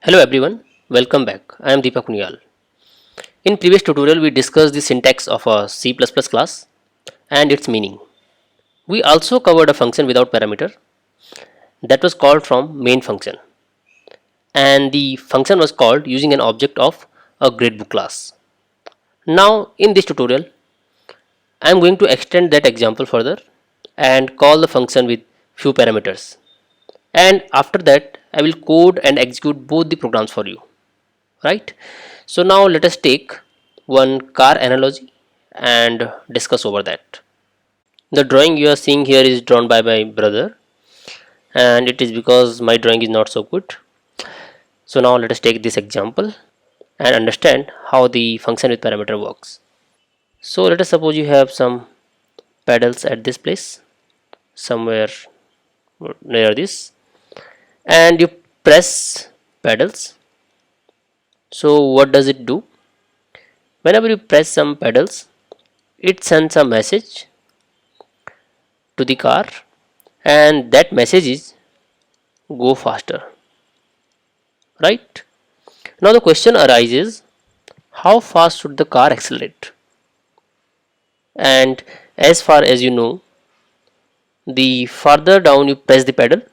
Hello everyone, welcome back. I am Deepak Niyal. In previous tutorial we discussed the syntax of a C++ class and its meaning. We also covered a function without parameter that was called from main function, and the function was called using an object of a gradebook class. Now in this tutorial I am going to extend that example further and call the function with few parameters, and after that I will code and execute both the programs for you, right? So now let us take one car analogy and discuss over that. The drawing you are seeing here is drawn by my brother, and it is because my drawing is not so good. So now let us take this example and understand how the function with parameter works. So let us suppose you have some pedals at this place, somewhere near this, and you press pedals. So what does it do? Whenever you press some pedals, it sends a message to the car, and that message is go faster, right? Now the question arises, how fast should the car accelerate? And as far as you know, the farther down you press the pedal,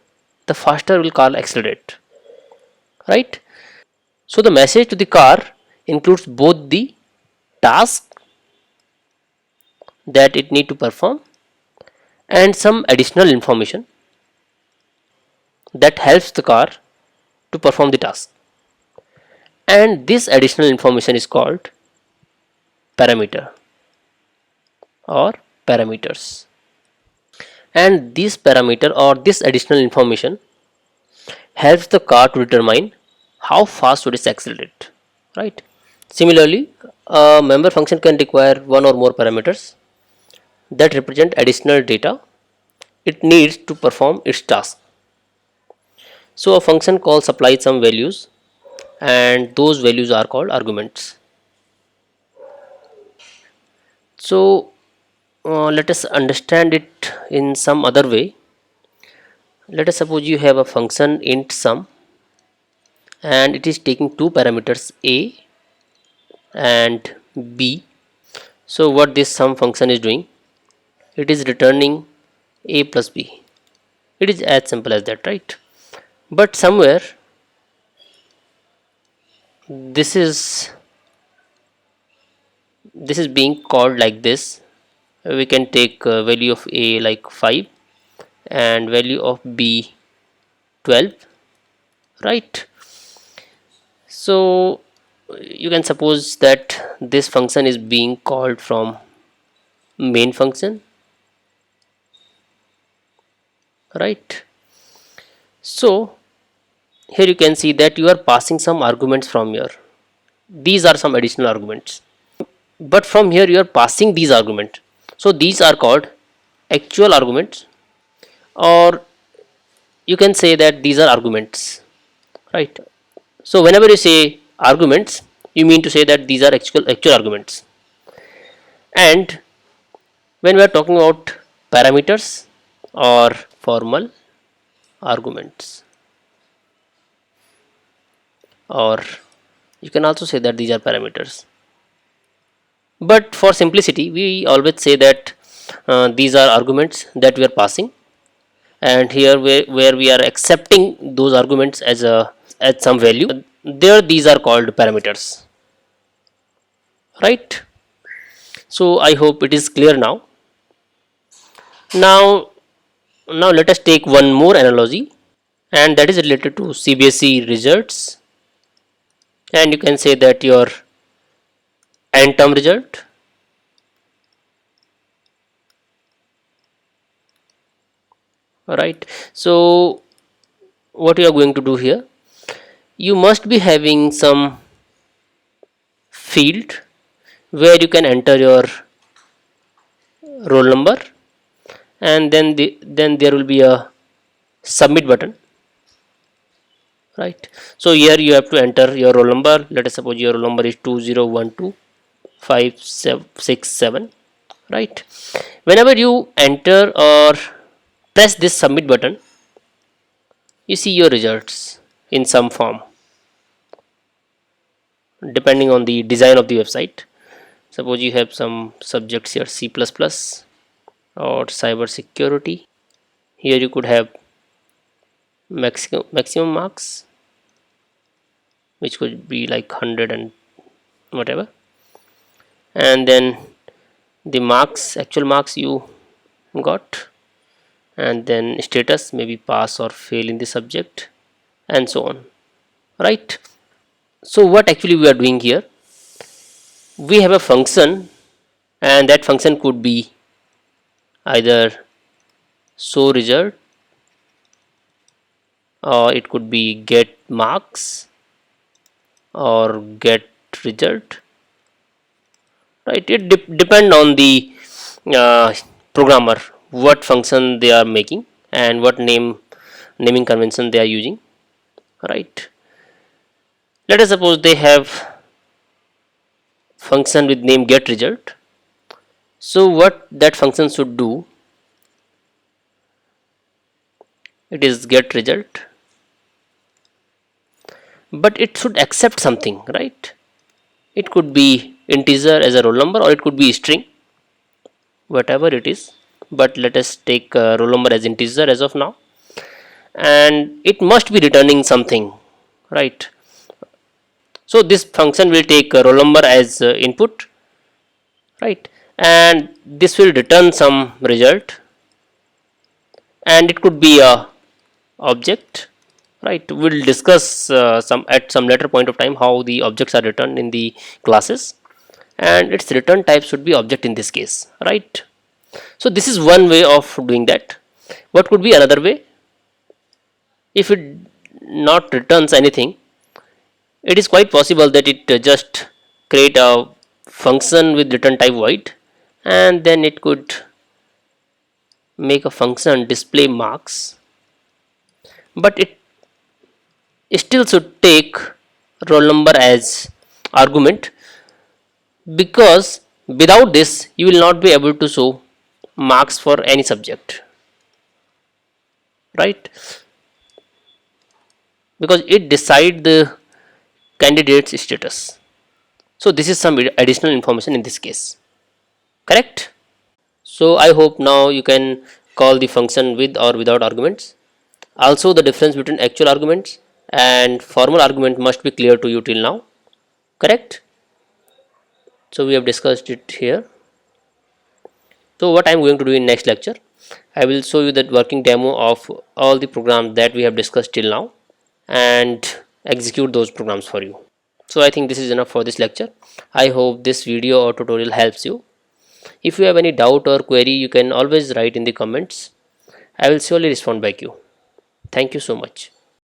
the faster will car accelerate, right? So the message to the car includes both the task that it need to perform and some additional information that helps the car to perform the task, and this additional information is called parameter or parameters. And this parameter or this additional information helps the car to determine how fast would it accelerate, right? Similarly, a member function can require one or more parameters that represent additional data it needs to perform its task. So a function call supplies some values, and those values are called arguments. So let us understand it in some other way. Let us suppose you have a function int sum, and it is taking two parameters a and b. So what this sum function is doing, it is returning a plus b. It is as simple as that, right? But somewhere this is being called like this. We can take value of a like 5 and value of b 12, right? So you can suppose that this function is being called from main function, right? So here you can see that you are passing some arguments from here. These are some additional arguments, but from here you are passing these arguments. So these are called actual arguments, or you can say that these are arguments, right? So whenever you say arguments, you mean to say that these are actual arguments. And when we are talking about parameters or formal arguments, or you can also say that these are parameters, but for simplicity we always say that these are arguments that we are passing, and here where we are accepting those arguments as a as some value, there these are called parameters, right? So I hope it is clear now. Now now let us take one more analogy, and that is related to CBSE results, and you can say that your n term result, right? So what you are going to do here, you must be having some field where you can enter your roll number, and then there will be a submit button, right? So here you have to enter your roll number. Let us suppose your roll number is 2012567, right? Whenever you enter or press this submit button, you see your results in some form, depending on the design of the website. Suppose you have some subjects here, C++ or cyber security. Here you could have maximum marks, which could be like 100 and whatever, and then the marks, actual marks you got, and then status, maybe pass or fail in the subject, and so on, right? So what actually we are doing here, we have a function, and that function could be either show result, or it could be get marks or get result, right? It depend on the uh, programmer, what function they are making and what naming convention they are using, right? Let us suppose they have function with name get result. So what that function should do, it is get result, but it should accept something, right? It could be integer as a roll number, or it could be string, whatever it is, but let us take roll number as integer as of now, and it must be returning something, right? So this function will take roll number as input, right, and this will return some result, and it could be a object, right? We'll discuss some at some later point of time how the objects are returned in the classes, and its return type should be object in this case, right? So this is one way of doing that. What could be another way? If it not returns anything, it is quite possible that it just create a function with return type void, and then it could make a function display marks, but it still should take roll number as argument, because without this you will not be able to show marks for any subject, right? Because it decide the candidate's status. So this is some additional information in this case, correct? So I hope now you can call the function with or without arguments. Also the difference between actual arguments and formal argument must be clear to you till now, correct? So we have discussed it here. So what I am going to do in next lecture, I will show you that working demo of all the programs that we have discussed till now and execute those programs for you. So I think this is enough for this lecture. I hope this video or tutorial helps you. If you have any doubt or query, you can always write in the comments. I will surely respond back to you. Thank you so much.